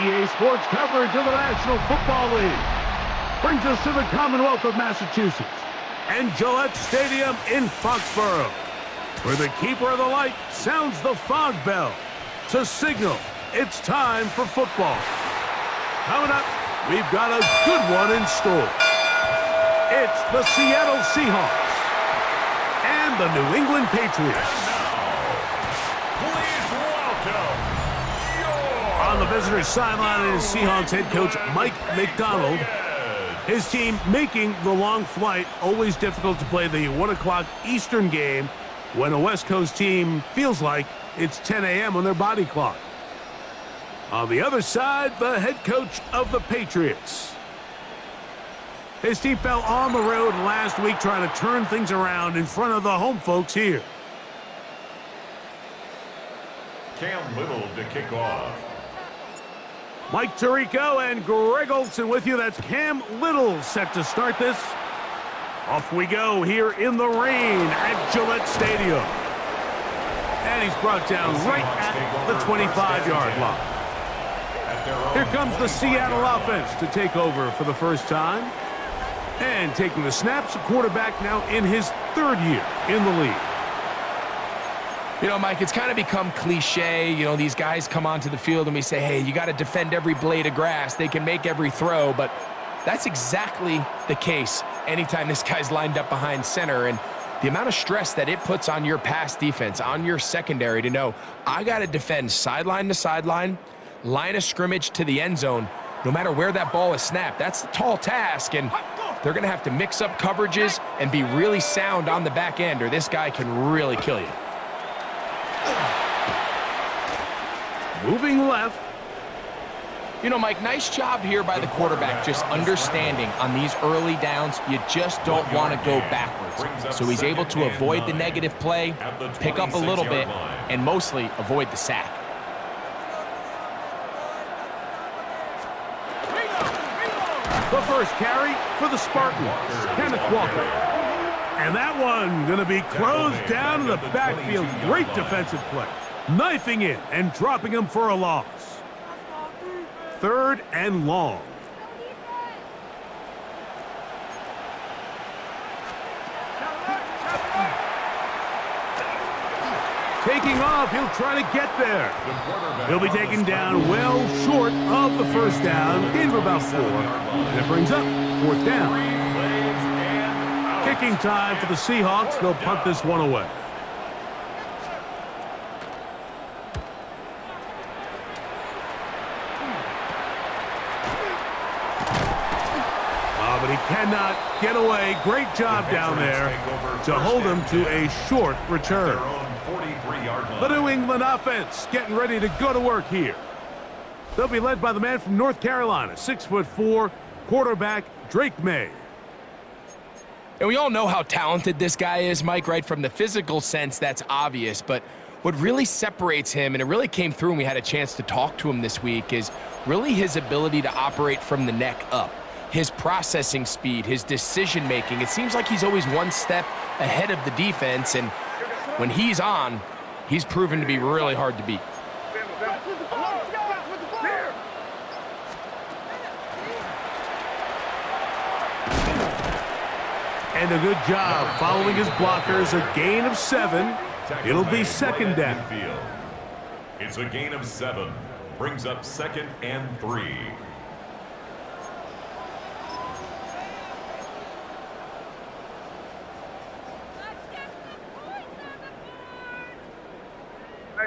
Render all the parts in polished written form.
EA Sports coverage of the National Football League brings us to the Commonwealth of Massachusetts and Gillette Stadium in Foxborough, where the keeper of the light sounds the fog bell to signal it's time for football. Coming up, we've got a good one in store. It's the Seattle Seahawks and the New England Patriots. On the visitor's sideline is Seahawks head coach Mike McDonald. His team making the long flight. Always difficult to play the 1 o'clock Eastern game when a West Coast team feels like it's 10 a.m. on their body clock. On the other side, the head coach of the Patriots. His team fell on the road last week trying to turn things around in front of the home folks here. Cam Little to kick off. Mike Tirico and Greg Olson with you. That's Cam Little set to start this. Off we go here in the rain at Gillette Stadium. And he's brought down right at the 25-yard line. Here comes the Seattle offense to take over for the first time. And taking the snaps, a quarterback now in his third year in the league. You know, Mike, it's kind of become cliche. You know, these guys come onto the field and we say, hey, you got to defend every blade of grass. They can make every throw, but that's exactly the case anytime this guy's lined up behind center. And the amount of stress that it puts on your pass defense, on your secondary to know, I got to defend sideline to sideline, line of scrimmage to the end zone, no matter where that ball is snapped. That's a tall task, and they're going to have to mix up coverages and be really sound on the back end, or this guy can really kill you. Moving left. You know, Mike, nice job here by the quarterback, just understanding on these early downs, you just don't want to go backwards. So he's able to avoid the negative play, pick up a little bit, and mostly avoid the sack. The first carry for the Spartans, Kenneth Walker. And that one going to be closed down in the backfield. Great defensive play. Knifing in and dropping him for a loss. 3rd and long. Taking off, he'll try to get there. He'll be taken down well short of the first down. Gain of about 4. And it brings up 4th down. Kicking time for the Seahawks. They'll punt this one away. But he cannot get away. Great job down there to hold him to a short return. The New England offense getting ready to go to work here. They'll be led by the man from North Carolina, 6'4", quarterback Drake May. And we all know how talented this guy is, Mike, right? From the physical sense, that's obvious. But what really separates him, and it really came through when we had a chance to talk to him this week, is really his ability to operate from the neck up. His processing speed, his decision-making. It seems like he's always one step ahead of the defense, and when he's on, he's proven to be really hard to beat. And a good job following his blockers. A gain of 7. It'll be 2nd down. It's a gain of 7. Brings up 2nd and 3.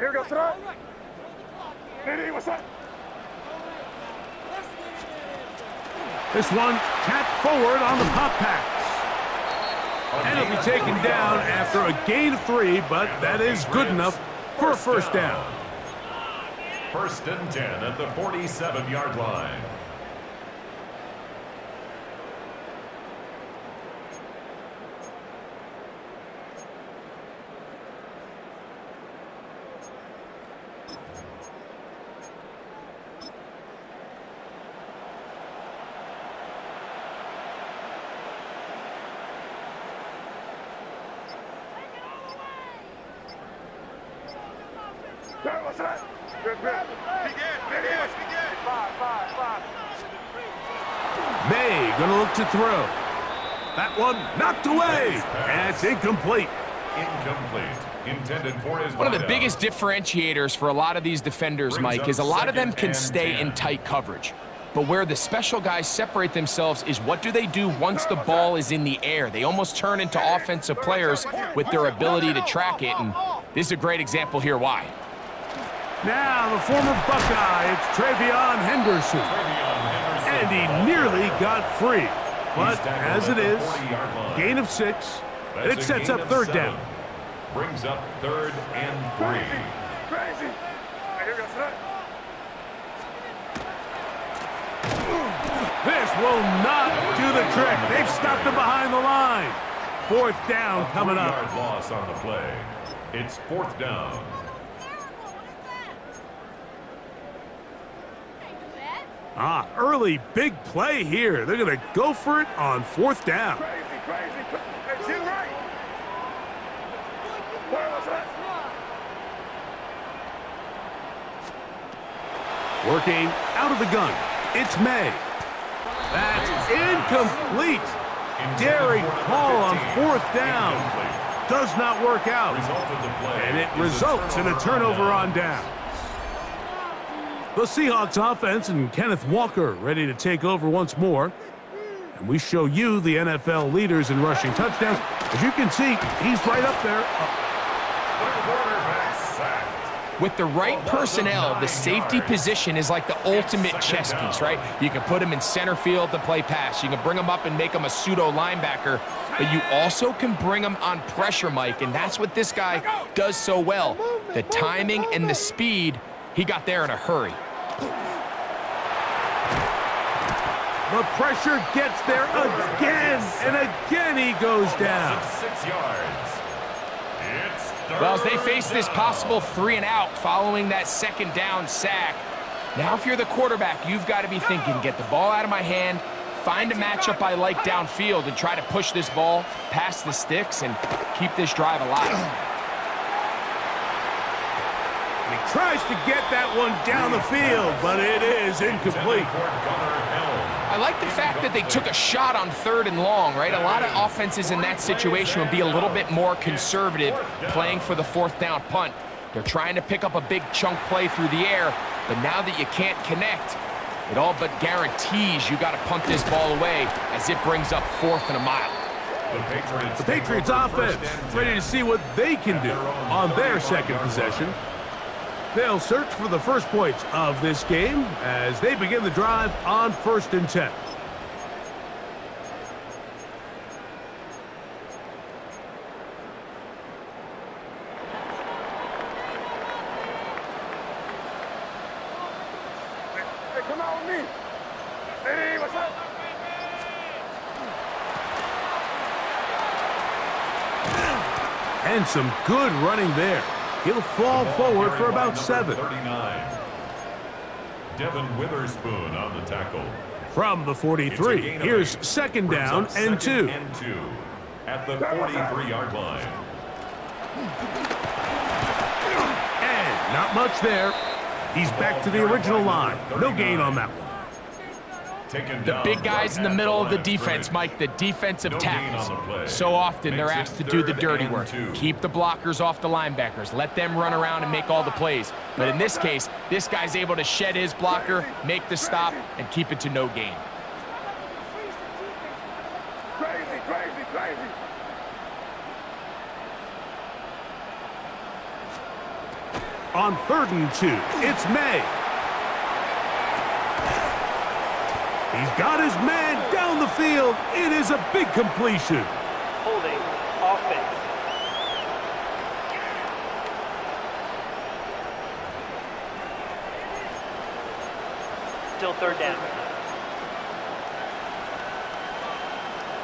Here we go, throw. What's up? This one tapped forward on the pop pass. And it'll be taken down after a gain of 3, but that is good enough for a first down. 1st and 10 at the 47-yard line. What's that? Good. Begin. May gonna look to throw. That one knocked away. And it's incomplete. Incomplete. Intended for his One of the window. biggest differentiators for a lot of these defenders, Mike, is a lot of them can stay in tight coverage. But where the special guys separate themselves is what do they do once the ball is in the air? They almost turn into offensive players with their ability to track it, and this is a great example here why. Now the former Buckeye, it's Travion Henderson. And he nearly got free. But as it is, gain of 6, and it sets up 3rd down. Brings up 3rd and 3. Crazy. This will not do the trick. They've stopped him behind the line. 4th down coming up. 3-yard loss on the play. It's 4th down. Early big play here. They're going to go for it on 4th down. Crazy. It's in right. Where was that? Working out of the gun. It's May. That's incomplete. Daring call on 4th down. Does not work out. And it results in a turnover on down. The Seahawks offense and Kenneth Walker ready to take over once more. And we show you the NFL leaders in rushing touchdowns. As you can see, he's right up there. With the right personnel, the safety position is like the ultimate chess piece, right? You can put him in center field to play pass. You can bring him up and make him a pseudo linebacker, but you also can bring him on pressure, Mike, and that's what this guy does so well. The timing and the speed, he got there in a hurry. The pressure gets there again, and again he goes down. 6 yards. Well, as they face this possible 3 and out following that 2nd down sack, now if you're the quarterback, you've got to be thinking, get the ball out of my hand, find a matchup I like downfield, and try to push this ball past the sticks and keep this drive alive. And he tries to get that one down the field, but it is incomplete. I like the fact that they took a shot on 3rd and long, right? A lot of offenses in that situation would be a little bit more conservative playing for the 4th down punt. They're trying to pick up a big chunk play through the air, but now that you can't connect, it all but guaretees you got to punt this ball away as it brings up 4th and a mile. The Patriots offense ready to see what they can do on their 2nd possession. They'll search for the first points of this game as they begin the drive on 1st and 10. Hey, come out with me. Hey, what's up? And some good running there. He'll fall forward for about 7. 39. Devin Witherspoon on the tackle. From the 43, here's 2nd down and 2. At the 43-yard line. And not much there. He's back to the original line. No gain on that one. The big guys in the middle of the defense, Mike, the defensive tackles. So often they're asked to do the dirty work. Keep the blockers off the linebackers. Let them run around and make all the plays. But in this case, this guy's able to shed his blocker, make the stop, and keep it to no gain. Crazy. On 3rd and 2, it's May. He's got his man down the field. It is a big completion. Holding offense. Still 3rd down.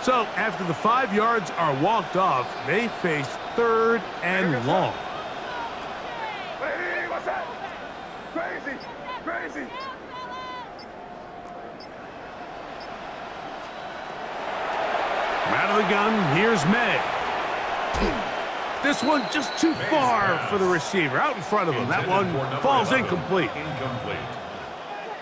So after the 5 yards are walked off, they face 3rd and long. Hey, what's that? Crazy. Out of the gun, here's May. This one just too far for the receiver. Out in front of him. That one falls incomplete.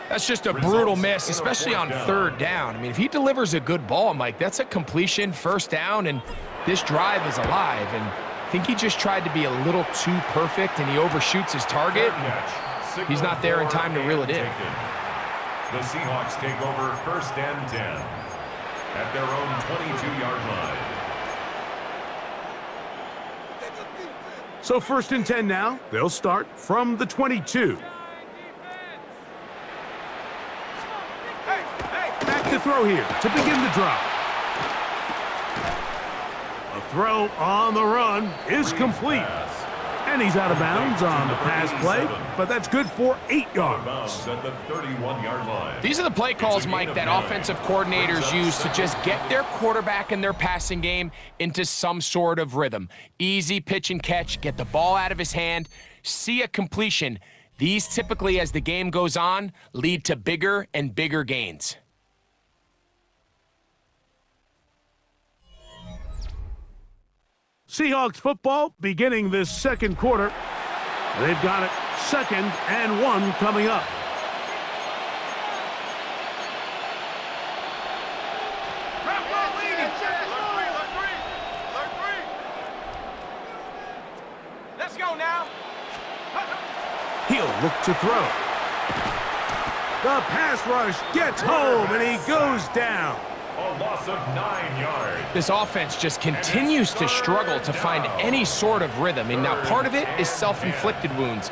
That's just a brutal miss, especially on third down. I mean, if he delivers a good ball, Mike, that's a completion, first down, and this drive is alive. And I think he just tried to be a little too perfect, and he overshoots his target. And he's not there in time to reel it in. The Seahawks take over first and 10 at their own 22-yard line. So first and 10 now. They'll start from the 22. Back to throw here to begin the drive. A throw on the run is complete. And he's out of bounds on the pass play, but that's good for 8 yards. At the 31-yard line. These are the play calls, Mike, that offensive coordinators use to just get their quarterback and their passing game into some sort of rhythm. Easy pitch and catch, get the ball out of his hand, see a completion. These typically, as the game goes on, lead to bigger and bigger gains. Seahawks football beginning this second quarter. They've got it 2nd and 1 coming up. Let's go now. He'll look to throw. The pass rush gets home, and he goes down. A loss of 9 yards. This offense just continues to struggle to find any sort of rhythm. And now part of it is self-inflicted wounds.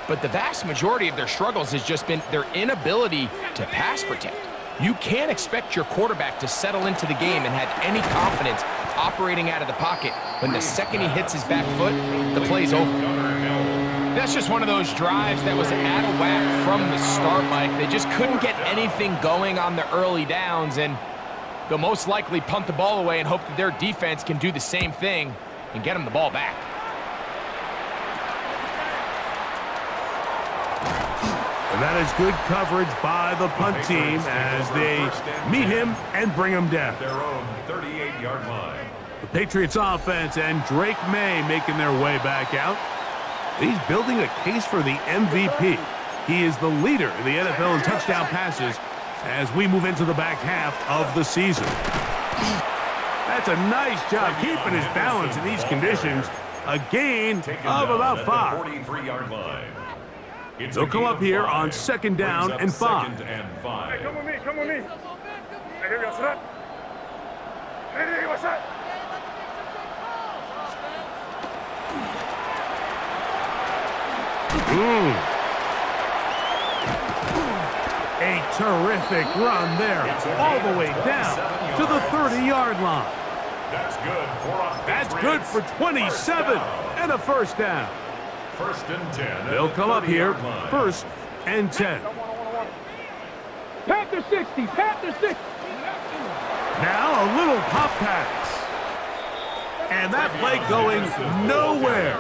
But the vast majority of their struggles has just been their inability to pass protect. You can't expect your quarterback to settle into the game and have any confidence operating out of the pocket when the second he hits his back foot, the play's over. That's just one of those drives that was out of whack from the start, Mike. They just couldn't get anything going on the early downs, and they'll most likely punt the ball away and hope that their defense can do the same thing and get them the ball back. And that is good coverage by the punt team as they meet him and bring him down. Their own 38-yard line. The Patriots offense and Drake May making their way back out. He's building a case for the MVP. He is the leader in the NFL in touchdown passes as we move into the back half of the season. That's a nice job keeping his balance in these conditions. A gain of about 5. 43-yard line. They'll come up here on 2nd down and 5. Hey, come with me, come with me. Hey, here we go, set. Hey, what's that? A terrific run there, all the way down to the 30-yard line. That's good for That's good for 27 and a first down. First and 10. They'll come up here, 1st and 10. Panther 60, Panther 60. Now a little pop pass. And that play going nowhere.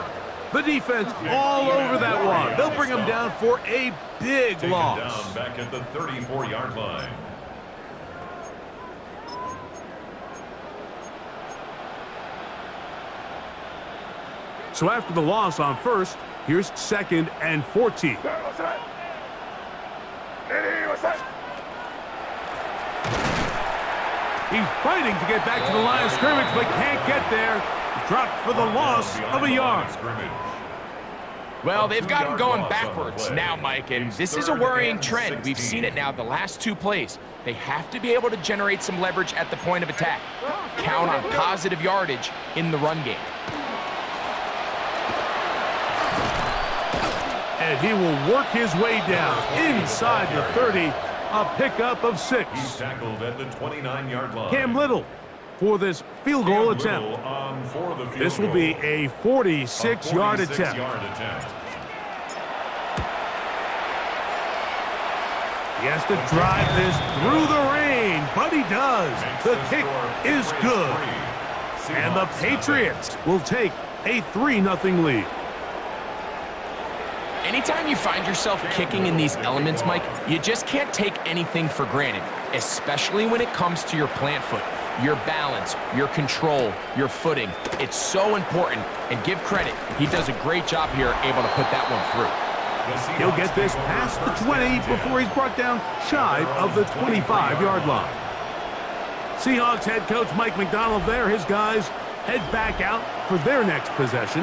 The defense all over that one. They'll bring him down for a big loss. Down back at the 34-yard line. So after the loss on 1st, here's 2nd and 14. What's that? Hey, what's that? He's fighting to get back to the line of scrimmage, but can't get there. Dropped for the loss of a yard. Well, they've got him going backwards now, Mike, and this is a worrying trend. We've seen it now the last 2 plays. They have to be able to generate some leverage at the point of attack. Count on positive yardage in the run game. And he will work his way down inside the 30, a pickup of 6. He's tackled at the 29-yard line. Cam Little for this field goal attempt. This will be a 46-yard attempt. He has to drive this through the rain, but he does. The kick is good. And the Patriots will take a 3-0 lead. Anytime you find yourself kicking in these elements, Mike, you just can't take anything for granted, especially when it comes to your plant foot. Your balance, your control, your footing. It's so important, and give credit. He does a great job here able to put that one through. He'll get this past the 20 before he's brought down shy of the 25-yard line. Seahawks head coach Mike Macdonald there. His guys head back out for their next possession.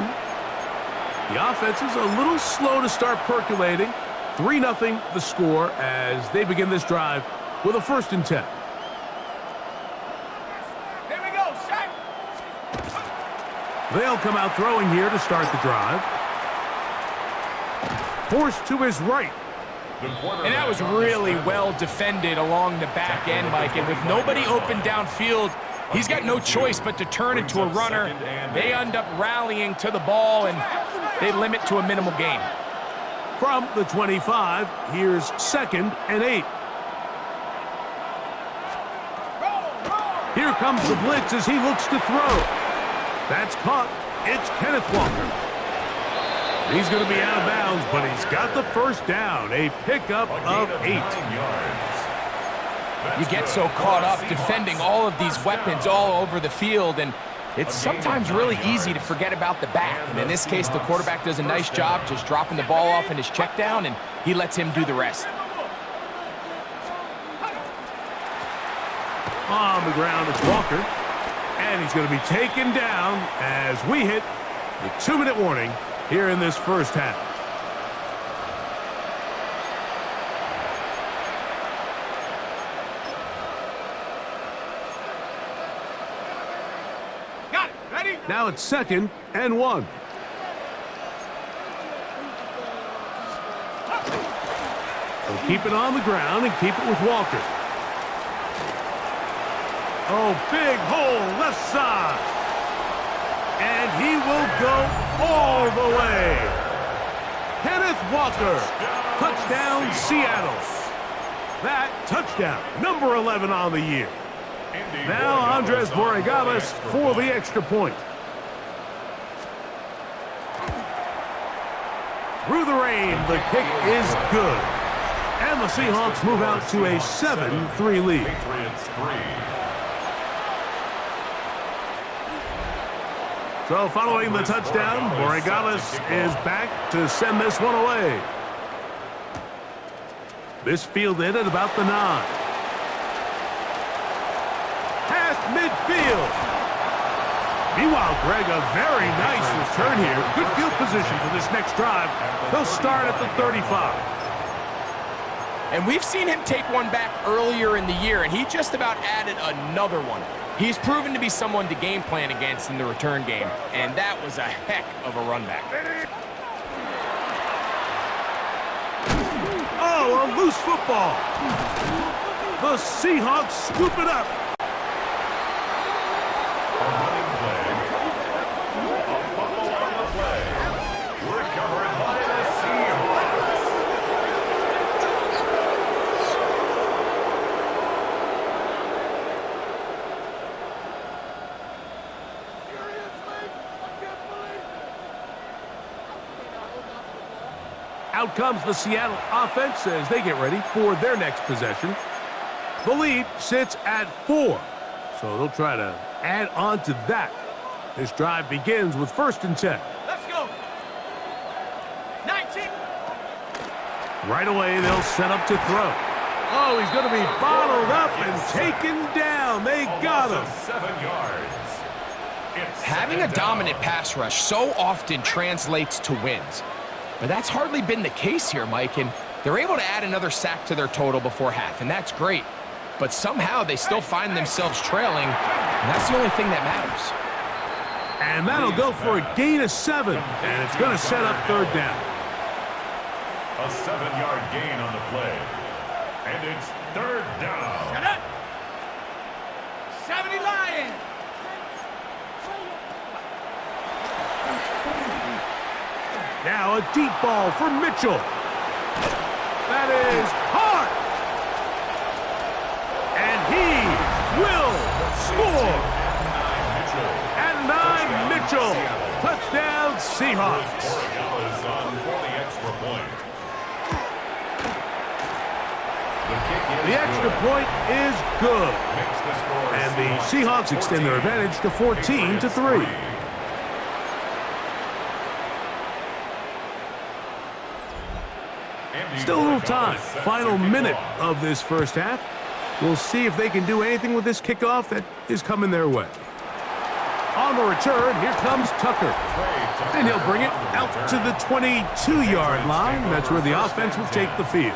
The offense is a little slow to start percolating. 3-0 the score as they begin this drive with a 1st and 10. Here we go, set. They'll come out throwing here to start the drive. Forced to his right. And that was really well defended along the back end, Mike. And with nobody open downfield, he's got no choice but to turn into a runner. They end up rallying to the ball, and they limit to a minimal gain. From the 25, here's 2nd and 8. Here comes the blitz as he looks to throw. That's caught. It's Kenneth Walker. He's going to be out of bounds, but he's got the 1st down, a pickup of 8. You get so caught up defending all of these weapons all over the field, and it's sometimes really easy to forget about the back. And in this case, the quarterback does a nice job just dropping the ball off in his check down, and he lets him do the rest. On the ground, it's Walker, and he's going to be taken down as we hit the 2-minute warning here in this 1st half. Got it. Ready? Now it's 2nd and 1. They'll keep it on the ground and keep it with Walker. Oh, big hole left side. And he will go all the way. Kenneth Walker. Touchdown, Seattle. That touchdown, number 11 on the year. Now Andres Borregales for the extra point. Through the rain, the kick is good. And the Seahawks move out to a 7-3 lead. Patriots 3. So following the touchdown, Borregales is back to send this one away. This fielded at about the 9. Past midfield. Meanwhile, Greg, a very nice return here. Good field position for this next drive. They'll start at the 35. And we've seen him take one back earlier in the year, and he just about added another one. He's proven to be someone to game plan against in the return game, and that was a heck of a run back. Oh, a loose football. The Seahawks scoop it up. A running play. A fumble on the play. Recovered by the Seahawks. Out comes the Seattle offense as they get ready for their next possession. The lead sits at 4, so they'll try to add on to that. This drive begins with 1st and 10. Let's go. 19. Right away, they'll set up to throw. Oh, he's going to be bottled up and taken down. They got him. 7 yards. Having a dominant pass rush so often translates to wins. But that's hardly been the case here, Mike, and they're able to add another sack to their total before half, and that's great. But somehow they still find themselves trailing, and that's the only thing that matters. And that'll go for a gain of 7, and it's going to set up 3rd down. A 7-yard gain on the play. And it's 3rd down. Shut up. 70 Lions. Now a deep ball for Mitchell. That is hard. And he will score. And 9 Mitchell. Touchdown Seahawks. Borregales on for the extra point. The extra point is good. And the Seahawks extend their advantage to 14-3. Still a little time. Final minute of this first half. We'll see if they can do anything with this kickoff that is coming their way. On the return, here comes Tucker. And he'll bring it out to the 22-yard line. That's where the offense will take the field.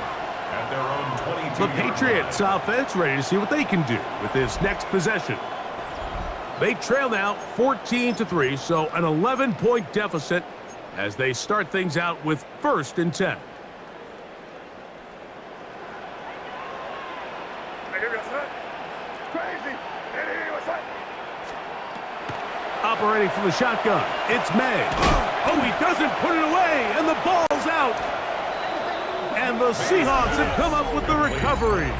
The Patriots offense ready to see what they can do with this next possession. They trail now 14-3, so an 11-point deficit as they start things out with 1st and 10. Operating from the shotgun, it's May. Oh, he doesn't put it away, and the ball's out. And the Seahawks have come up with the recovery.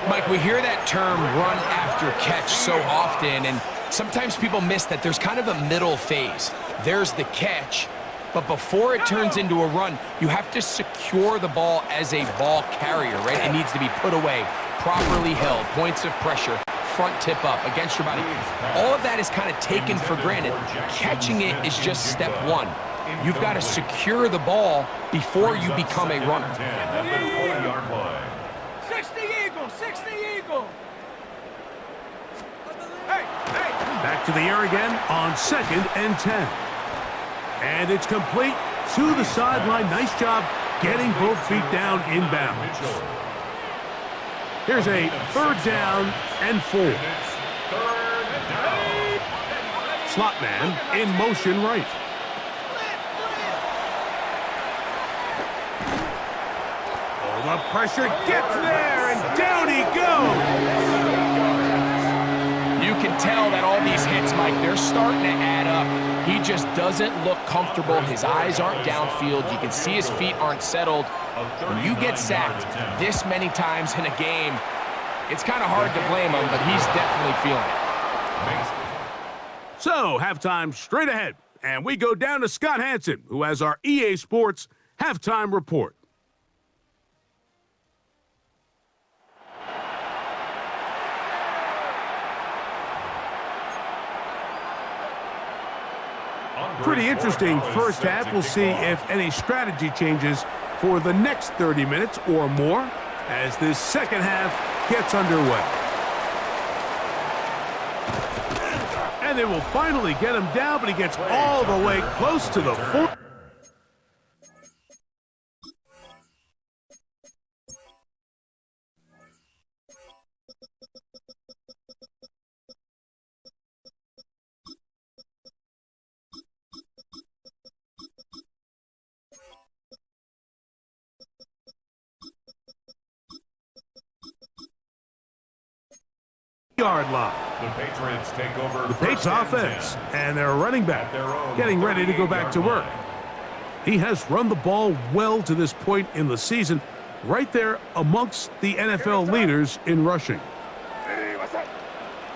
Mike, we hear that term run after catch so often, and sometimes people miss that there's kind of a middle phase. There's the catch, but before it turns into a run, you have to secure the ball as a ball carrier, right? It needs to be put away, properly held, points of pressure, front tip up against your body. All of that is kind of taken for granted. Catching it is just step one. You've got to secure the ball before you become a runner. 60 Eagle, 60 Eagle. Back to the air again on 2nd and 10. And it's complete to the sideline. Nice job getting both feet down inbounds. Here's a 3rd down and 4. Slot man in motion right. Oh, the pressure gets there, and down he goes. You can tell that all these hits, Mike, they're starting to add up. He just doesn't look comfortable. His eyes aren't downfield. You can see his feet aren't settled. When you get sacked this many times in a game, it's kind of hard to blame him, but he's definitely feeling it. So, halftime straight ahead, and we go down to Scott Hansen, who has our EA Sports halftime report. Pretty interesting first half. We'll see if any strategy changes for the next 30 minutes or more as this second half gets underway. And they will finally get him down, but he gets all the way close to the 4. Yard line. The Patriots take over the Patriots offense and their running back getting ready to go back to work. He has run the ball well to this point in the season, right there amongst the NFL leaders in rushing. Hey, what's up?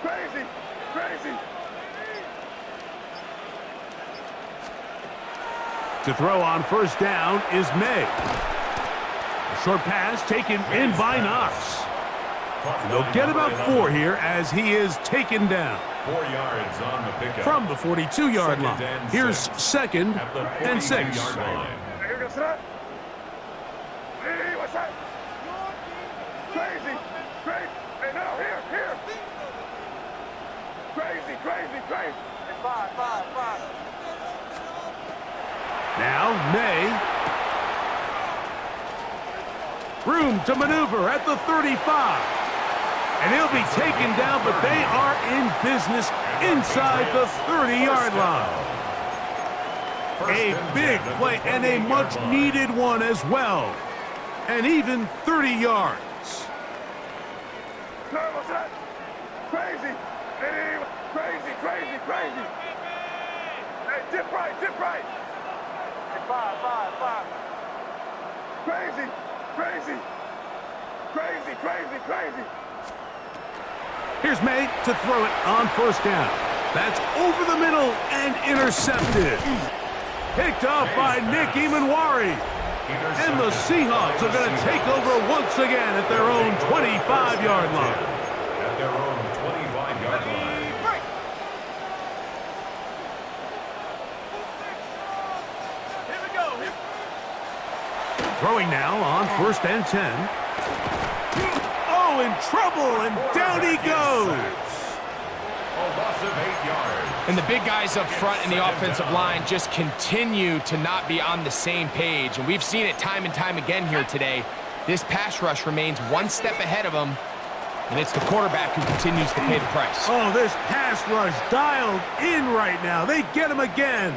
Crazy, crazy. To throw on 1st down is May. A short pass taken in by Knox. And they'll get about 4 here as he is taken down. 4 yards on the pickup. From the 42-yard line. Here's 2nd and 6. Hey, what's up? Hey, what's up? Crazy, crazy. Hey, no, here. Crazy, crazy, crazy. Hey, 5. Now May. Room to maneuver at the 35. And he'll be taken down, but they are in business inside the 30-yard line. A big play and a much-needed one as well. And even 30 yards. No, what's that? Crazy. Hey, crazy. Hey, dip right. Hey, 5. Crazy. Here's May to throw it on 1st down. That's over the middle and intercepted. Picked off by Nick Emanwari. And the Seahawks are going to take over once again at their own 25-yard line. At their own 25-yard line. Here we go. Throwing now on 1st and 10. Oh, in trouble, and down he goes. A loss of 8 yards. And the big guys up front in the offensive line just continue to not be on the same page. And we've seen it time and time again here today. This pass rush remains one step ahead of them, and it's the quarterback who continues to pay the price. Oh, this pass rush dialed in right now. They get him again.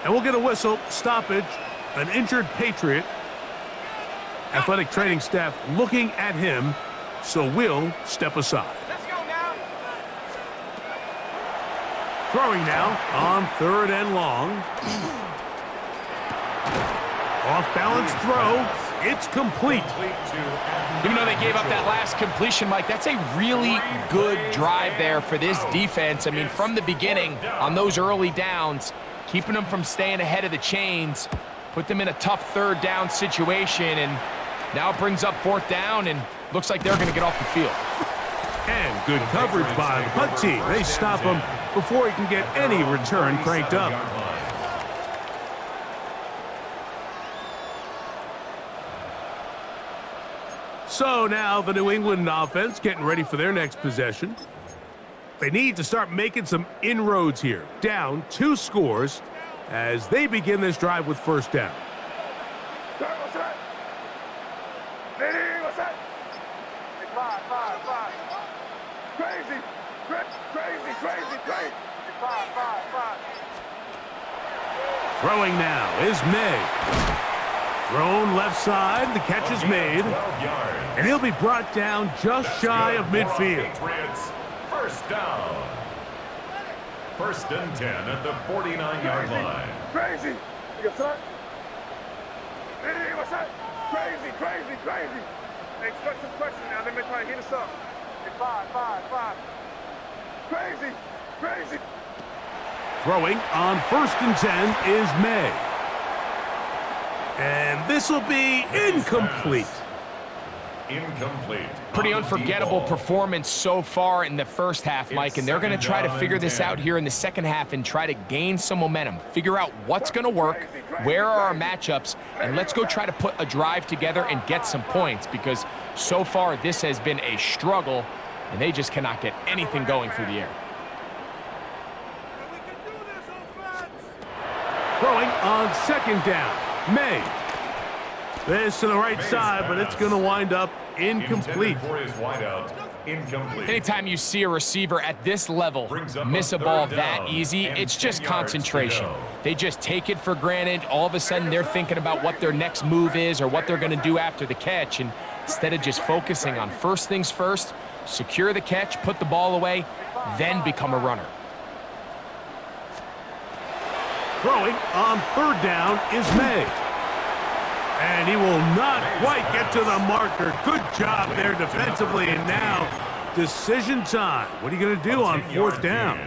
And we'll get a whistle, stoppage, an injured Patriot. Athletic training staff looking at him, so we'll step aside. Let's go now. Throwing now on 3rd and long. Off-balance throw. It's complete. Even though they gave up that last completion, Mike, that's a really good drive there for this defense. I mean, from the beginning, on those early downs, keeping them from staying ahead of the chains, put them in a tough 3rd down situation, and now it brings up 4th down, and looks like they're going to get off the field. And good coverage by the punt team. They stop him before he can get any return cranked up. So now the New England offense getting ready for their next possession. They need to start making some inroads here. Down 2 scores as they begin this drive with 1st down. What's that? Hey, what's that? Hey, five. Crazy. Hey, five. Throwing now is May. Thrown left side, the catch is made, and he'll be brought down just shy of midfield. Patriots, 1st down. 1st and 10 at the 49-yard line. Crazy. You got that? Hey, what's that? Crazy. Hey, expect some question now. They may try to hit us up. Hey, five. Crazy. Throwing on 1st and 10 is May. And this will be incomplete. Incomplete. Pretty unforgettable performance so far in the first half, Mike, and they're going to try to figure this out here in the second half and try to gain some momentum, figure out what's going to work, where are our matchups, and let's go try to put a drive together and get some points, because so far this has been a struggle, and they just cannot get anything going through the air. Throwing on 2nd down. May. This to the right side, but it's going to wind up incomplete. For his wideout, incomplete. Anytime you see a receiver at this level miss a ball that easy, it's just concentration. They just take it for granted. All of a sudden, they're thinking about what their next move is or what they're going to do after the catch, and instead of just focusing on first things first, secure the catch, put the ball away, then become a runner. Throwing on 3rd down is May. And he will not quite get to the marker. Good job there defensively. And now, decision time. What are you going to do on 4th down?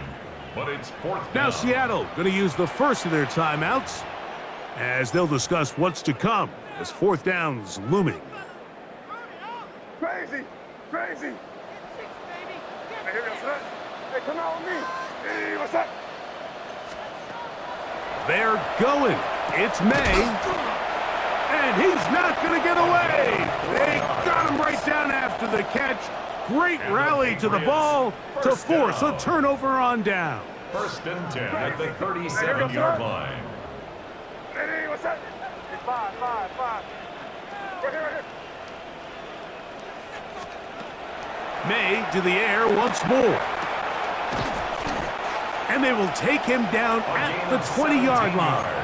But it's 4th down. Now Seattle going to use the first of their timeouts as they'll discuss what's to come as 4th down's looming. Crazy. Hey, here we go, son. Hey, come out with me. Hey, what's that? They're going. It's May. And he's not going to get away. They got him right down after the catch. Great rally to the ball to force a turnover on down. 1st and 10 at the 37-yard line. Hey, what's that? Hey, five. Right here. May to the air once more. And they will take him down at the 20-yard line.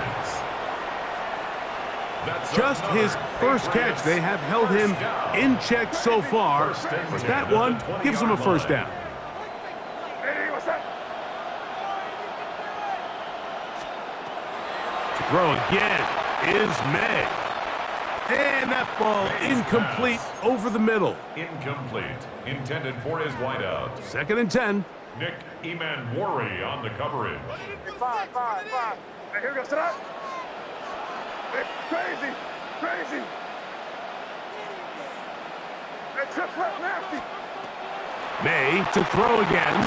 Just his first catch. They have held him in check so far. But that one gives him a 1st down. Hey, what's that? To throw again is May. And that ball incomplete over the middle. Incomplete. Intended for his wideout. 2nd and 10. Nick Emanwari on the coverage. Five. Hey, here we go, son. Hey, crazy. Hey, trip left, nasty. May to throw again.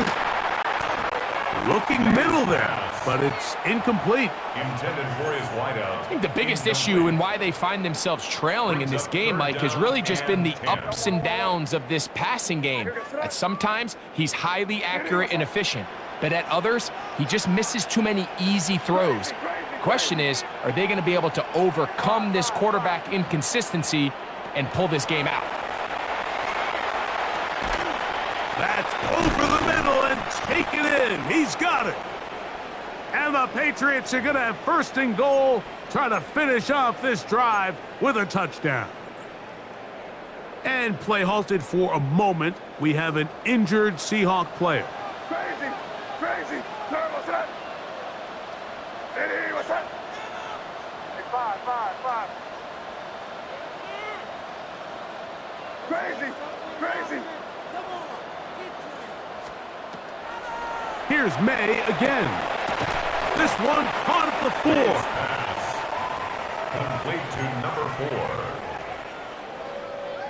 Looking middle there. but it's incomplete. Intended for his wideout. I think the biggest issue and why they find themselves trailing in this game, Mike, has really just been the ups and downs of this passing game. At sometimes, he's highly accurate and efficient, but at others, he just misses too many easy throws. Question is, are they going to be able to overcome this quarterback inconsistency and pull this game out? That's over the middle and take it in. He's got it. And the Patriots are going to have first and goal, trying to finish off this drive with a touchdown. And play halted for a moment. We have an injured Seahawk player. Crazy, crazy. Turn, what's that? Eddie, what's that? Hey, five. Crazy, crazy. Here's May again. This one caught at the 4. Complete to number 4.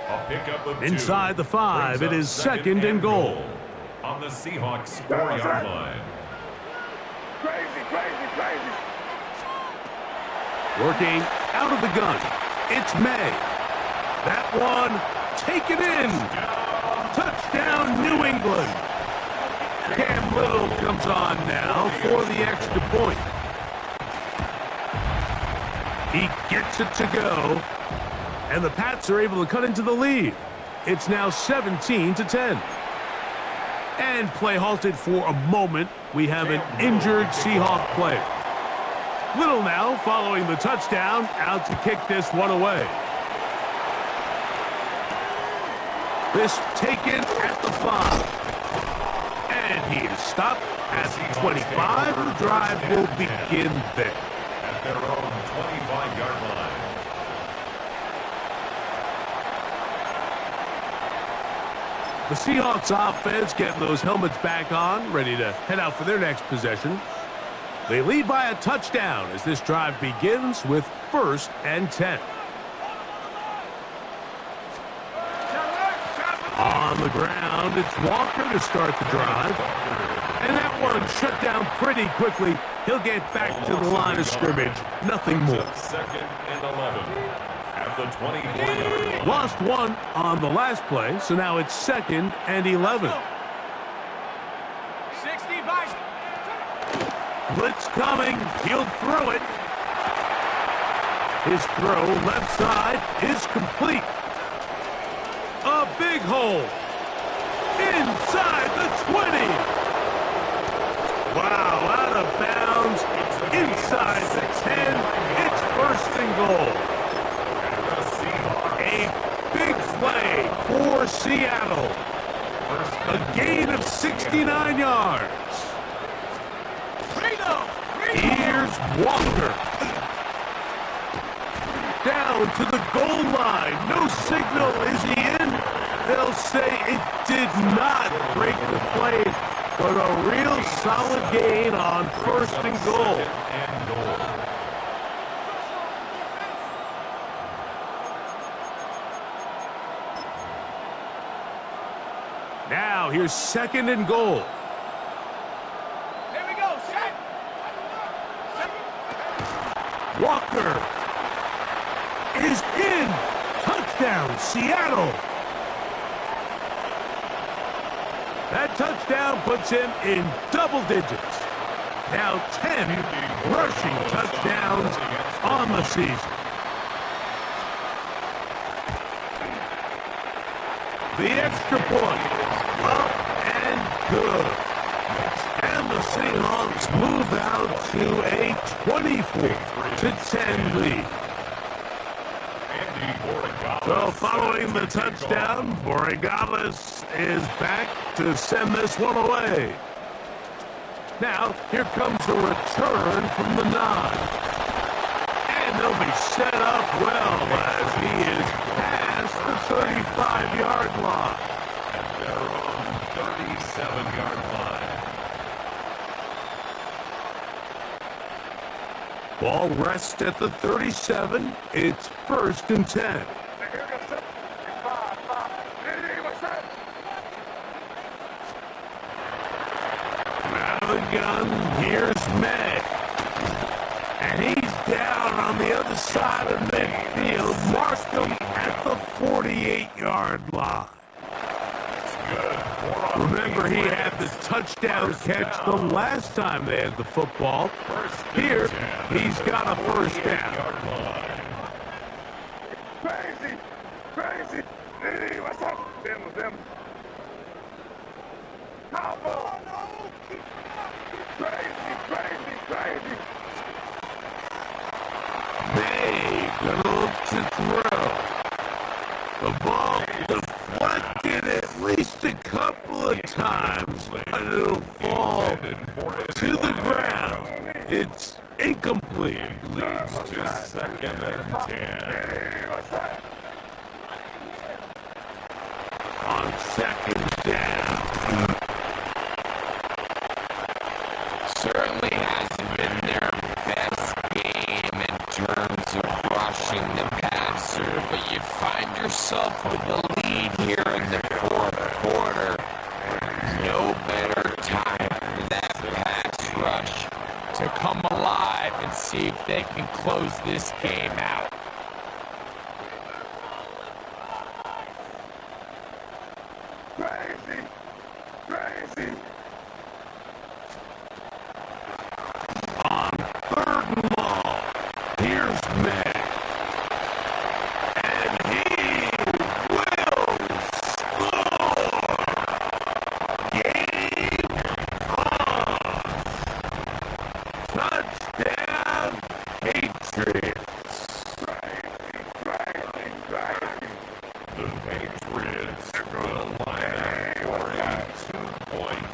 A pickup of 2. Inside the 5, it is second and goal. On the Seahawks 4-yard line. Crazy. Working out of the gun. It's May. That one, taken in. Touchdown, New England. Cam Little comes on now for the extra point. He gets it to go. And the Pats are able to cut into the lead. It's now 17-10. And play halted for a moment. We have an injured Seahawk player. Little now following the touchdown, out to kick this one away. This taken at the 5. And he is stopped at the 25. The drive will begin there. At their own 25-yard line. The Seahawks offense getting those helmets back on, ready to head out for their next possession. They lead by a touchdown as this drive begins with 1st and 10. On the ground, it's Walker to start the drive. And that one shut down pretty quickly. He'll get back to the line of scrimmage. Nothing more. Second and 11. At the 24-yard line. Lost one on the last play, so now it's 2nd and 11. 60 by. Blitz coming. He'll throw it. His throw left side is complete. A big hole. Inside the 20. Wow, out of bounds. Inside the 10. It's 1st and goal. A big play for Seattle. A gain of 69 yards. Here's Walker. Down to the goal line. No signal. Is he in? They'll say it did not break the play, but a real solid gain on 1st and goal. Now here's 2nd and goal. Here we go. Set. Walker is in. Touchdown, Seattle. That touchdown puts him in double digits. Now 10 rushing touchdowns on the season. The extra point, up and good. And the Seahawks move out to a 24-10 lead. So following the touchdown, Borregales is back to send this one away. Now, here comes a return from the 9. And they'll be set up well as he is past the 35-yard line. At their own 37-yard line. Ball rests at the 37. It's 1st and 10. Out of the shotgun. Here's May. And he's down on the other side of midfield. Marked him at the 48-yard line. Remember, he had the touchdown catch the last time they had the football. Here, he's got a first down. Crazy, crazy. Hey, what's up? Them. Combo. Crazy. May gonna look to throw. The ball deflected at least a couple of times, but it'll fall to the ground. It's incomplete. Leads to 2nd and 10. On 2nd down. Certainly hasn't been their best game in terms of rushing the passer, but you find yourself with the lead here in the 4th quarter. No better time for that pass rush to come alive and see if they can close this game out. Crazy. On 3rd and long, here's May. And he will score. Game on. Touchdown, Patriots. The Patriots will line up for a 2-point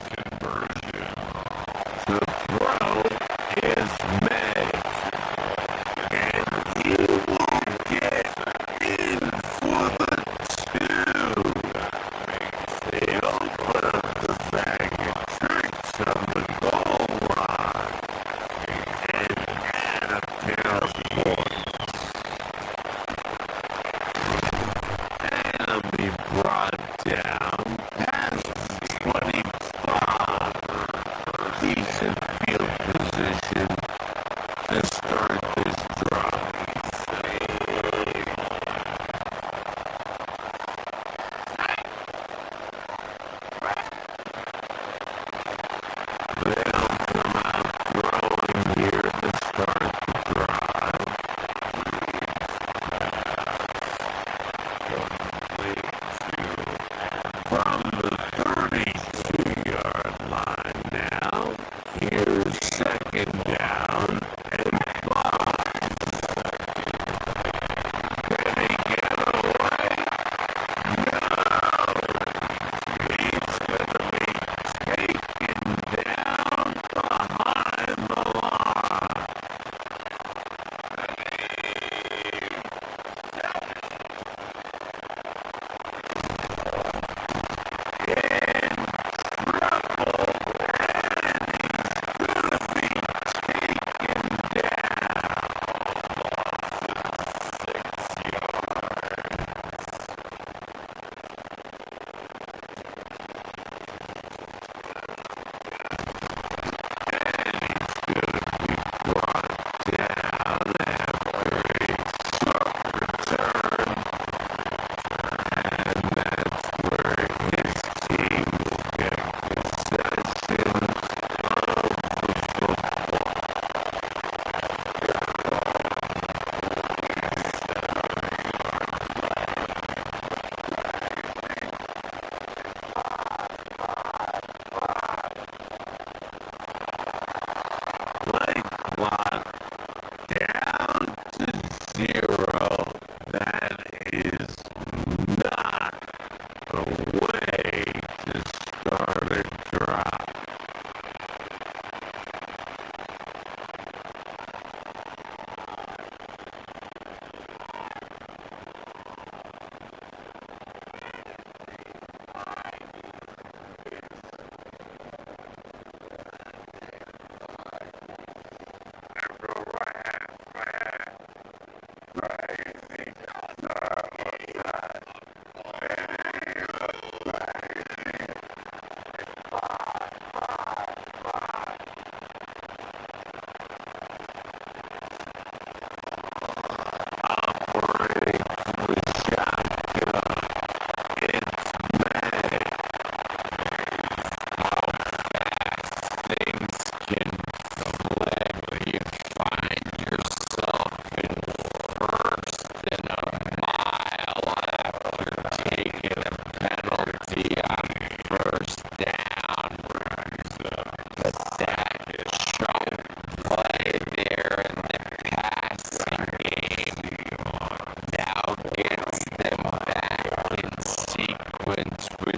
offense with